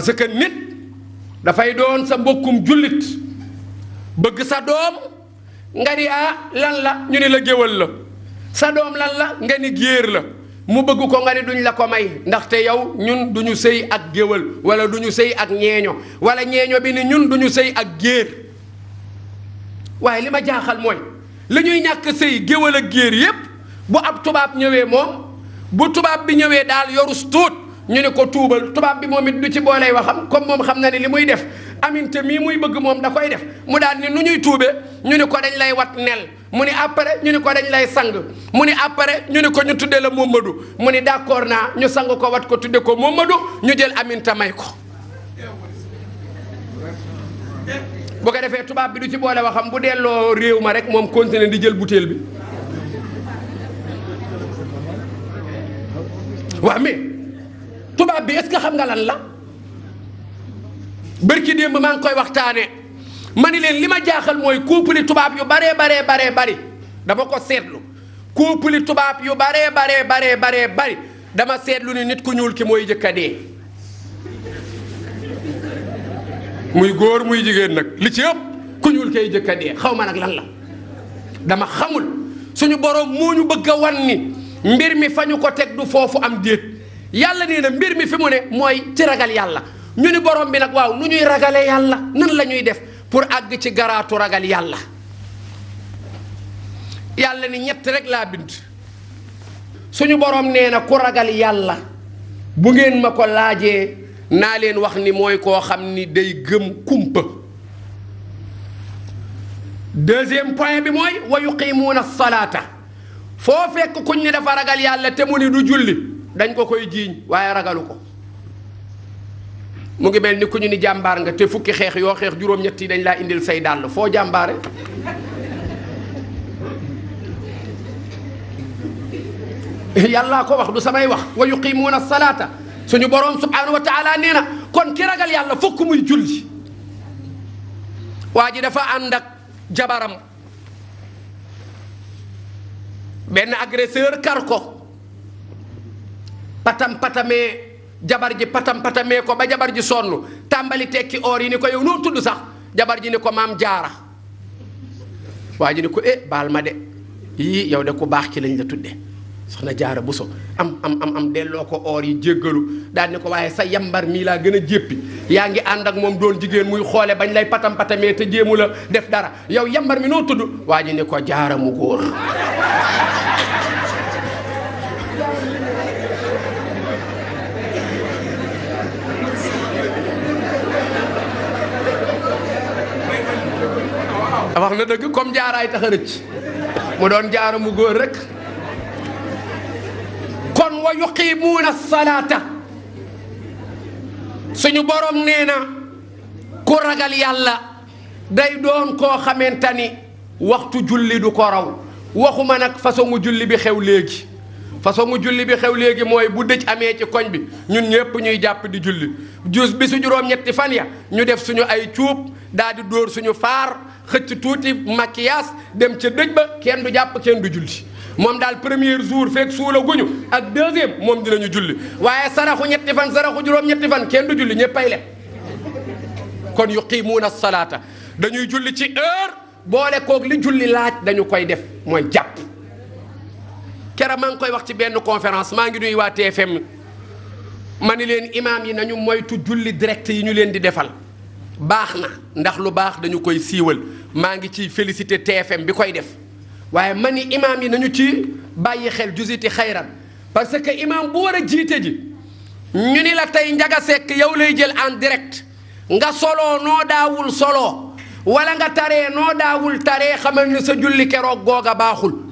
parce que nit dafay doon sa mbokkum jullit bëgg sa doom nga ni lan la ñu ni la géwal la sa doom lan la nga ni géer la mu bëgg ko nga ni duñ la ko may ndaxte yow ñun duñu sëy ak géwal wala duñu sëy ak ñeeño wala ñeeño bi ni ñun duñu sëy ak géer waaye li ma jaaxal mooy li ñuy ñàkk sëy géwal ak géer yépp bu ab tubaab ñëwee moom bu tubaab bi ñëwee daal yorus tuut ñu ne ko tuubal tubaab bi moom it du ci booley waxam comme moom xam na ni li muy def aminte mii muy bëgg moom da koy def mu daal ni nu ñuy tuube ñu ne ko dañ lay wat nel mu ni après ñu ne ko dañ lay sang mu ni après ñu ne ko ñu tudde la Momadou mu ni d'accord naa ñu sang ko wat ko tudde ko Momadou ñu jël aminte may ko bu ko defee tubaab bi du ci boole waxam bu delloo réew ma rek moom continuer di jël butéel bi waaw mais tubaab bi est-ce que xam nga lan la bërki démb maa ngi koy waxtaane ma ni leen li ma jaaxal mooy couple tubaab yu baree bari dama ko seetlu couple tubaab yu baree bari dama seetlu ni nit ku ñuul ki mooy jëkka dee muy góor muy jigéen nag li ci ëpp ku ñuul kay jëkka dee xaw ma nag lan la dama xamul suñu borom moo ñu bëgg a wan ni mbir mi fa ñu ko teg du foofu am déet yàlla nee na mbir mi fi mu ne mooy ci ragal yàlla ñu ni borom bi nag waaw nu ñuy ragale yàlla nan la ñuy def pour àgg ci garaatu ragal yàlla yàlla ni ñett rek laa bind suñu borom nee na ku ragal yàlla bu ngeen ma ko laajee naa leen wax ni mooy koo xam ni day gëm kumpa deuxième point bi mooy wa yuqimuuna salaata foo fekk kuñ ni dafa ragal yàlla te mu ni du julli dañ ko koy jiiñ waaye ragalu ko mu ngi mel ni ku ñu ni jàmbaar nga te fukki xeex yoo xeex juróom-ñett yi dañ laa indil say dàll foo jàmbaare yàllaa ko wax du samay wax wa yuqimuuna salaata suñu boroom subhaanahu wa taala nee na kon ki ragal yàlla fokk muy julli waa ji dafa ànd ak jabaram benn agresseur kar ko patamee jabar ji patamee ko ba jabar ji sonn tàmbali tekki or yi ni ko yow noo tudd sax jabar ji ni ko maam jaara waa ji ni ko baal ma de yii yow de ku baax ki lañ la tudde soxna jaara buso am delloo ko or yi jéggalu daal ni ko waaye sa yambar mii laa gën a jéppi yaa ngi ànd ak moom doon jigéen muy xoole bañ lay patamee te jéemu la def dara yow yambar mi noo tudd waa ji ni ko jaara mu góor wax na dëgg comme jaaraay tax a rëcc mu doon jaara mu góor rek kon wa yuqimuuna salaata suñu borom nee na ku ragal yàlla day doon koo xamante ni waxtu julli du ko raw waxuma nag façon julli bi xew léegi façon julli bi xew léegi mooy bu dëj amee ci koñ bi ñun ñëpp ñuy jàpp di julli bi su juróom-ñetti fan ya ñu def suñu ay cuub daal di dóor suñu faar xëcc tuuti maquillage dem ca dëj ba kenn du jàpp kenn du julli moom daal premier jour fekk suula guñu ak deuxième moom dinañu julli waaye saraxu ñetti fan saraxu juróom-ñetti fan kenn du julli ñëppay leb kon yuqimuuna salaata dañuy julli ci heure boole koog li julli laaj dañu koy def mooy jàpp kera maa ngi koy wax ci benn conférence maa ngi nuyu waa TFM ma ni leen imaam yi nañu moytu julli direct yi ñu leen di defal baax na ndax lu baax dañu koy siiwal maa ngi ciy félicité TFM bi koy def waaye ma ni imaam yi nañu ci bàyyi xel jusiti xayran parce que imaam bu war a jiite ji ñu ni la tey Njaga Sekk yow lay jël en direct nga soloo noo daawul soloo wala nga taree noo daawul taree xamal ni sa julli keroog googa baaxul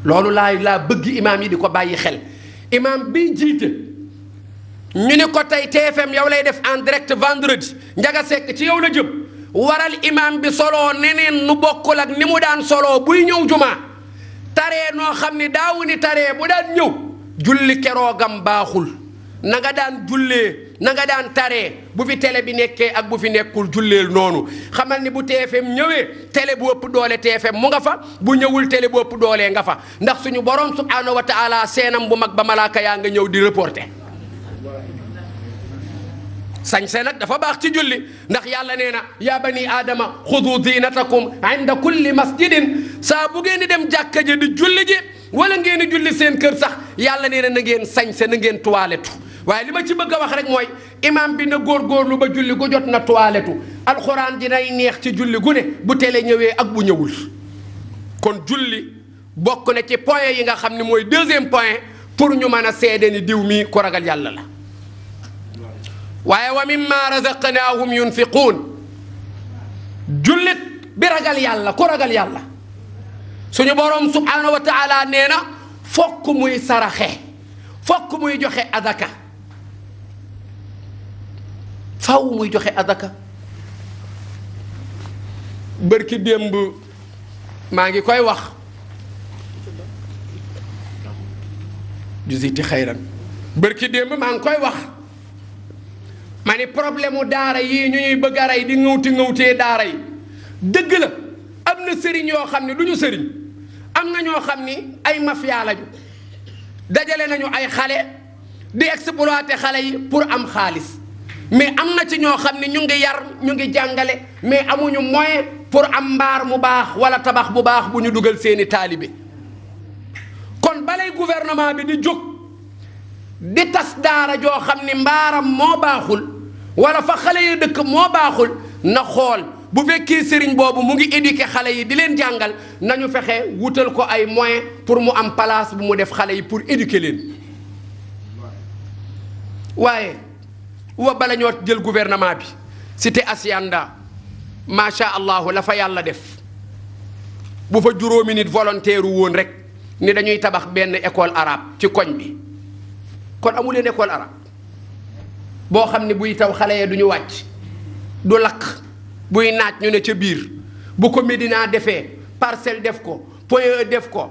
loolu laa bëgg imaam yi di ko bàyyi xel imaam bi jiite ñu ni ko tey TFM yow lay def en direct vendredi Njaga Sekk ci yow la jëm waral imaam bi soloo neneen nu bokkul ak ni mu daan soloo buy ñëw jumaa taree noo xam ni daawu ni taree bu daan ñëw julli keroogam baaxul na nga daan jullee na nga daan taree bu fi télé bi nekkee ak bu fi nekkul julleel noonu xamal ni bu TFM ñëwee télé bu ëpp doole TFM mu nga fa bu ñëwul télé bu ëpp doole nga fa ndax suñu borom subhaanahu wa taala seenam bu mag ba malaaka yaa nga ñëw di reporter sañse nag dafa baax ci julli ndax yàlla nee na yaa bani aadama xudu zinatakum inda kulli masjidin saa bu ngeen di dem jàkka ji di julli ji wala ngeen di julli seen kër sax yàlla nee na na ngeen sañse na ngeen toilettu waaye li ma ci bëgg a wax rek mooy imam bi na góorgóorlu ba julli gu jot na toilettu alxuraan dinay neex ci julli gu ne bu télé ñëwee ak bu ñëwul kon julli bokk na ci point yi nga xam ne mooy deuxième point pour ñu mën a seede ni diw mi ku ragal yàlla la waaye wa mimma razaqnaahum yunfiquun jullit bi ragal yàlla ku ragal yàlla suñu boroom subhaanahu wa taala nee na fokk muy saraxe fokk muy joxe adaka faw muy joxe adaka bërki démb maa ngi koy wax jusiti xayran bërki démb maa ngi koy wax ma ni problème mu daara yii ñu ñuy bëgg a rey di ŋawtee daara yi dëgg la am na sëriñ yoo xam ne du ñu sëriñ am na ñoo xam ni ay mafia lañu dajale nañu ay xale di exploiter xale yi pour am xaalis mais am na ci ñoo xam ne ñu ngi yar ñu ngi jàngale mais amuñu moyen pour am mbaar mu baax wala tabax bu baax bu ñu dugal seeni taalibe kon balay gouvernement bi di jóg di tas daara joo xam ni mbaaram moo baaxul wala fa xale yi dëkk moo baaxul na xool bu fekkee sëriñ boobu mu ngi éduquer xale yi di leen jàngal nañu fexe wutal ko ay moyens pour mu am place bu mu def xale yi pour éduquer leen waaye wa bala ñoo jël gouvernement bi cité Hacienda macha allah la fa yàlla def bu fa juróomi nit volontaire woon rek ni dañuy tabax benn école arabe ci koñ bi kon amu leen école arabe boo xam ne buy taw xale ya du ñu wàcc du lakk buy naaj ñu ne ca biir bu ko Médina defee Parcelles def ko Point E def ko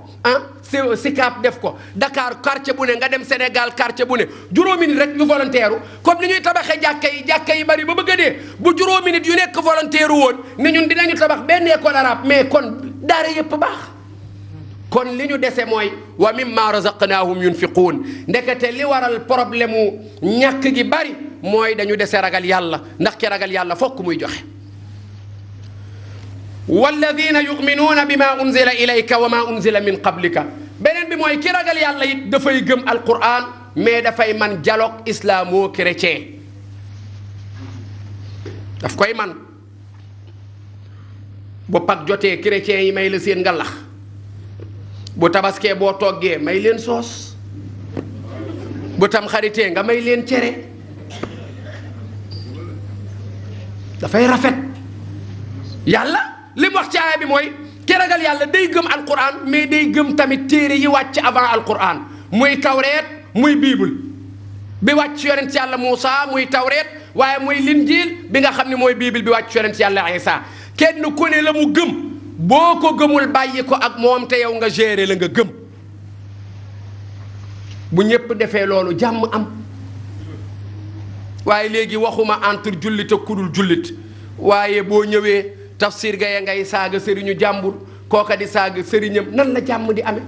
Sicap def ko Dakar quartier bu ne nga dem Sénégal quartier bu ne juróomi nit rek yu volontaire comme ni ñuy tabaxee jàkka yi bari ba bëgg a dee bu juróomi nit yu nekk volontaire woon ne ñun dinañu tabax benn école arabe mais kon daara yépp baax kon li ñu dese mooy wa mimma razaqnaahum yunfiquun ndekete li waral problème mu ñàkk gi bari mooy dañu dese ragal yàlla ndax ki ragal yàlla fokk muy joxe walladina yuminuuna bima unzila ilayka wa ma unzila min qablika beneen bi mooy ki ragal yàlla it dafay gëm alquran mais dafay man dialogue islamo-chrétien daf koy man bu Pâques jotee chrétiens yi may la seen ngalax bu tabaskee boo toggee may leen soos bu tam xaritee nga may leen cere dafay rafet yàlla li mu wax ci aaya bi mooy ki ragal yàlla day gëm alquran mais day gëm tamit téere yi wàcc avant alquran muy tawreet muy bible bi wàcc yonent yàlla Muusa muy tawreet waaye muy linjiil bi nga xam ne mooy bible bi wàcc yonent yàlla Isa kenn ku ne la mu gëm boo ko gëmul bàyyi ko ak moom te yow nga gérer la nga gëm bu ñépp defee loolu jàmm am waaye léegi waxuma entre jullit ak kudul jullit waaye boo ñëwee tafsir gaye ngay saaga sëriñu jàmbur kooka di saaga sëriñam nan la jàmm di amee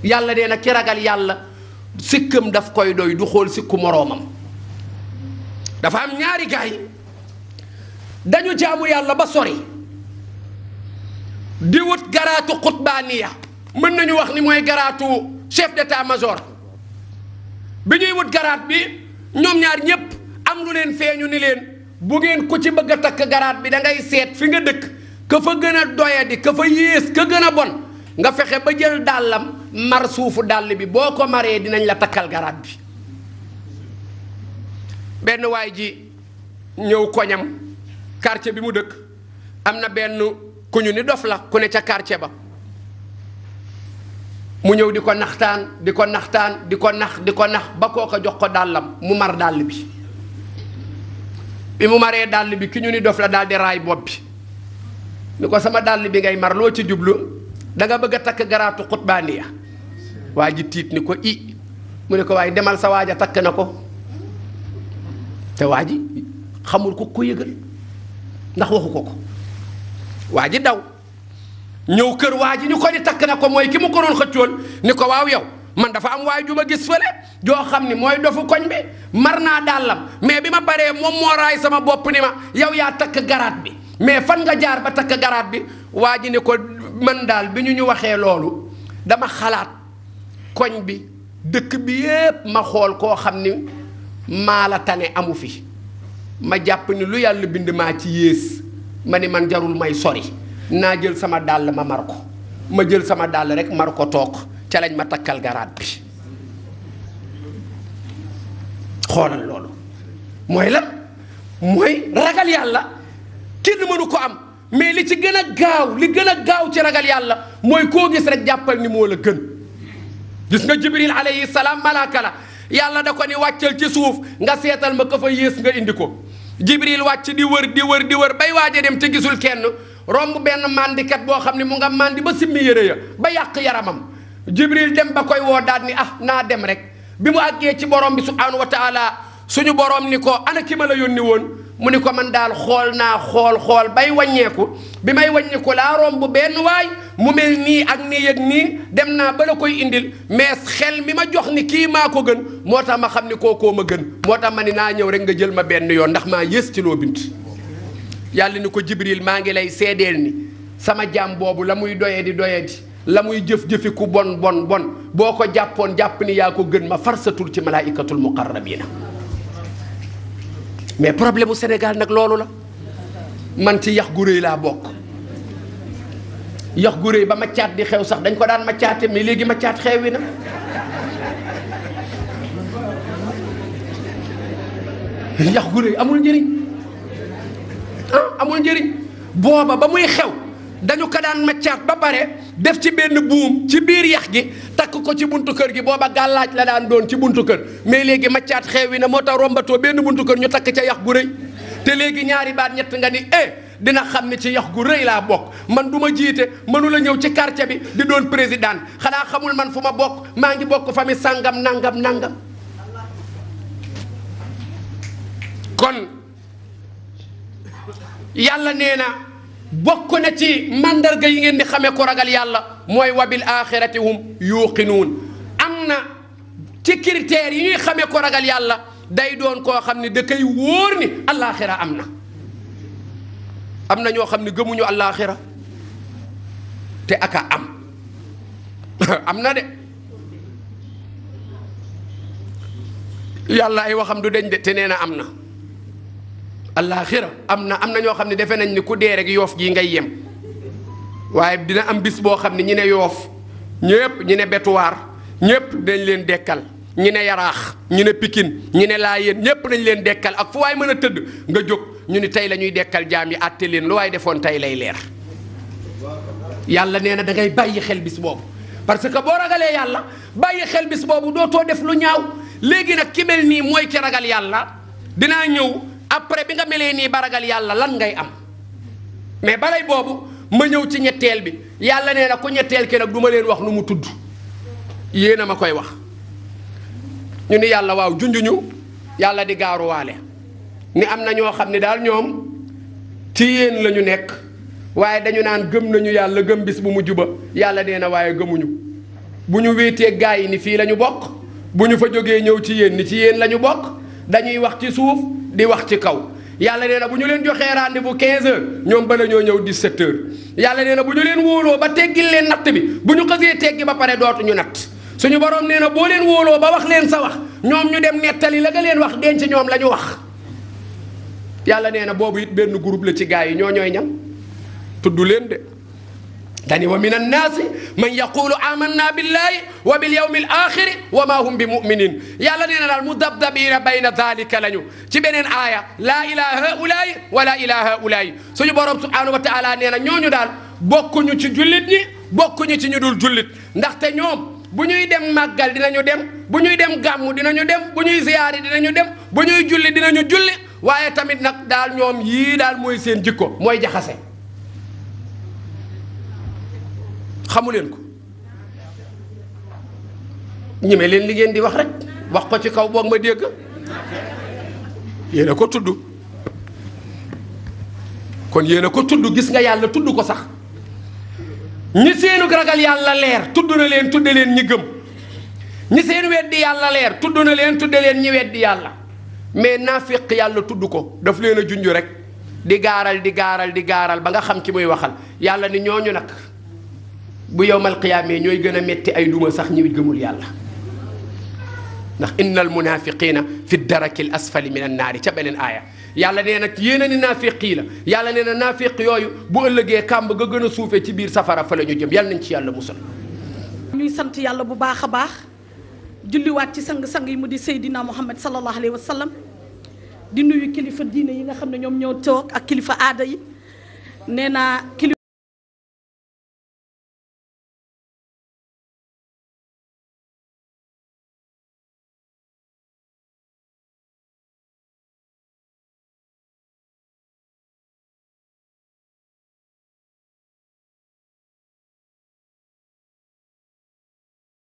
yàlla dee na ki ragal yàlla sikkam daf koy doy du xool sikku moroomam dafa am ñaari gaay dañu jaamu yàlla ba sori di wut garaatu xutbaaniya mën nañu wax ni mooy garaatu chef d'état-major bi ñuy wut garaat bi ñoom ñaar ñépp am lu leen feeñu ni leen bu ngeen ku ci bëgg a takk garaat bi da ngay seet fi nga dëkk ka fa gën a doyadi ka fa yées ka gën a bon nga fexe ba jël dàllam mar suufu dàll bi boo ko maree dinañ la takkal garaat bi benn waay ji ñëw koñam quartier bi mu dëkk am na benn ku ñu ni dof la ku ne ca quartier ba mu ñëw di ko naxtaan di ko nax ba kooka jox ko dàllam mu mar dàll bi mu maree dàll bi ki ñu ni dof la daal di raay bopp bi ni ko sama dàll bi ngay mar loo ci jublu da nga bëgg a takk garaatu xutbaaniya waa ji tiit ni ko mu ne ko waaye demal sa waaja takk na ko te waa ji xamul ko yëgal ndax waxu ko waa ji daw ñëw kër waa ji ñu ko ni takk na ko mooy ki mu ko doon xëccoon ni ko waaw yow man dafa am waay ju ma gis fële joo xam ni mooy dofu koñ bi mar naa dàllam mais bi ma paree moom moo raay sama bopp ni ma yow yaa takk garaat bi mais fan nga jaar ba takk garaat bi waa ji ne ko man daal bi ñu waxee loolu dama xalaat koñ bi dëkk bi yépp ma xool koo xam ni maa la tane amu fi ma jàpp ni lu yàlla bind maa ci yées ma ni man jarul may sori naa jël sama dàll ma mar ko ma jël sama dàll rek mar ko toog ca lañ ma takkal garaat bi xoolal loolu mooy lan mooy ragal yàlla kenn mënu ko am mais li ci gën a gaaw li gën a gaaw ci ragal yàlla mooy koo gis rek jàppal ni moo la gën gis nga jibril alayhi salaam malaaka la yàlla da ko ni wàccal ci suuf nga seetal ma ko fa yées nga indi ko jibril wàcc di wër bay waaj a dem te gisul kenn romb benn mandikat boo xam ne mu nga mandi ba simmi yére ya ba yàq yaramam jibril dem ba koy woo daal ni ah naa dem rek bi mu àggee ci borom bi subhaanahu wa taala suñu borom ni ko ana ki ma la yónni woon mu ni ko man daal xool naa xool bay wàññeeku bi may wàññeeku laa romb benn waay mu mel nii ak nii ak nii dem naa ba la koy indil mais xel mi ma jox ni kii maa ko gën moo tax ma xam ni kookoo ma gën moo tax ma ni naa ñëw rek nga jël ma benn yoon ndax maa yées ci loo bint yàlla ni ko jibril maa ngi lay seedeel ni sama jaam boobu la muy doyadi la muy jëf-jëfi ku bon boo ko jàppoon jàpp ni yaa ko gën ma farsatul ci malaa'ikatul muqarrabiina mais problème mu Sénégal nag loolu la man ci yax gu rëy laa bokk yax gu rëy ba ma caat di xew sax dañ ko daan ma caate mais léegi ma caat xewi na yax gu rëy amul njëriñ amul njëriñ booba ba muy xew dañu ko daan maccaat ba pare def ci benn buum ci biir yax gi takk ko ci buntu kër gi booba gàllaaj la daan doon ci buntu kër mais léegi maccaat xeewi na moo tax rombatoo benn buntu kër ñu takk ca yax gu rëy te léegi ñaari baat ñett nga ni dina xam ne ci yax gu rëy laa bokk man du ma jiite mënula ñëw ci quartier bi di doon président xanaa xamul man fu ma bokk maa ngi bokk famille sàngam nangam kon yàlla nee na bokk na ci mandarga yi ngeen di xamee ko ragal yàlla mooy wabil axirati hum yuqinuun am na ci critères yi ñuy xamee ko ragal yàlla day doon koo xam ne da koy wóor ni allaaxira am na ñoo xam ne gëmuñu allaaxira te aka am na de yàlla ay waxam du deñ de te nee na am na allaaxira am na ñoo xam ne defe nañ ni ku dee rek yoof gii ngay yem waaye dina am bis boo xam ne ñi ne yoof ñëpp ñi ne betuwaar ñëpp dañ leen dekkal ñi ne yaraax ñi ne pikin ñi ne laayeen ñëpp dañ leen dekkal ak fu waay mën a tëdd nga jóg ñu ni tey la ñuy dekkal jaam yi àtte leen lu waay defoon tey lay leer yàlla nee na da ngay bàyyi xel bis boobu parce que boo ragalee yàlla bàyyi xel bis boobu dootoo def lu ñaaw léegi nag ki mel nii mooy ki ragal yàlla dinaa ñëw après bi nga melee nii ba ragal yàlla lan ngay am mais balay boobu ma ñëw ci ñetteel bi yàlla nee na ku ñetteel ki nag du ma leen wax nu mu tudd yéen a ma koy wax ñu ni yàlla waaw junjuñu yàlla di gaaruwaale ni am na ñoo xam ne daal ñoom ci yéen la ñu nekk waaye dañu naan gëm nañu yàlla gëm bis bu mujj ba yàlla nee na waaye gëmuñu bu ñu wéetee gaa yi ni fii la ñu bokk bu ñu fa jógee ñëw ci yéen ni ci yéen la ñu bokk dañuy wax ci suuf di wax ci kaw yàlla nee na bu ñu leen joxee rendez-vous 15 heures ñoom bala ñoo ñëw 17 heures yàlla nee na bu ñu leen wóoloo ba teggil leen natt bi bu ñu xësee teggi ba pare dootuñu natt suñu borom nee na boo leen wóoloo ba wax leen sa wax ñoom ñu dem nettali la nga leen wax denc ñoom la ñu wax yàlla nee na boobu it benn groupe la ci gaa yi ñooy ñam tudd leen de dani wa min annaasi man yaqulu amanna billahi wa bil yawmi al axiri wa ma hum bi muminin yàlla nee na daal mudabdabina bayna dalika lañu ci beneen aaya laa ilaha haulaay wa laa ilaha haulaay suñu borom subhanahu wa taala nee na ñooñu daal bokkuñu ci jullit ñi bokkuñu ci ñu dul jullit ndaxte ñoom bu ñuy dem màggal dinañu dem bu ñuy dem gàmmu dinañu dem bu ñuy ziyaari dinañu dem bu ñuy julli dinañu julli waaye tamit nag daal ñoom yii daal mooy seen jikko mooy jaxase xamu leen ko ñeme leen li ngeen di wax rek wax ko ci kaw boog ma dégg yéen a ko tudd kon yéen a ko tudd gis nga yàlla tudd ko sax ñi seenu ragal yàlla leer tudd na leen tudde leen ñi gëm ñi seen weddi yàlla leer tudd na leen tudde leen ñi weddi yàlla mais naafiq yàlla tudd ko daf leen a junj rek di gaaral ba nga xam ci muy waxal yàlla ni ñooñu nag bu yowmal qiyaamee ñooy gën a metti ay duma sax ñi gëmul yàlla ndax innal munafiqina fi daraki l asfali min an naari ca beneen aaya yàlla nee na yéen a ni naafiqii la yàlla nee na naafiq yooyu bu ëllëgee kàmb ga gën a suufee ci biir safara fa la ñu jëm yàlla nañ ci yàlla musal. ñuy sant yàlla bu baax a baax julliwaat ci sang-sang yi mu di Seydina Muhammad sallallahu alayhi wa sallam di nuyu kilifa diine yi nga xam ne ñoom ñoo toog ak kilifa aada yi nee naa kilifa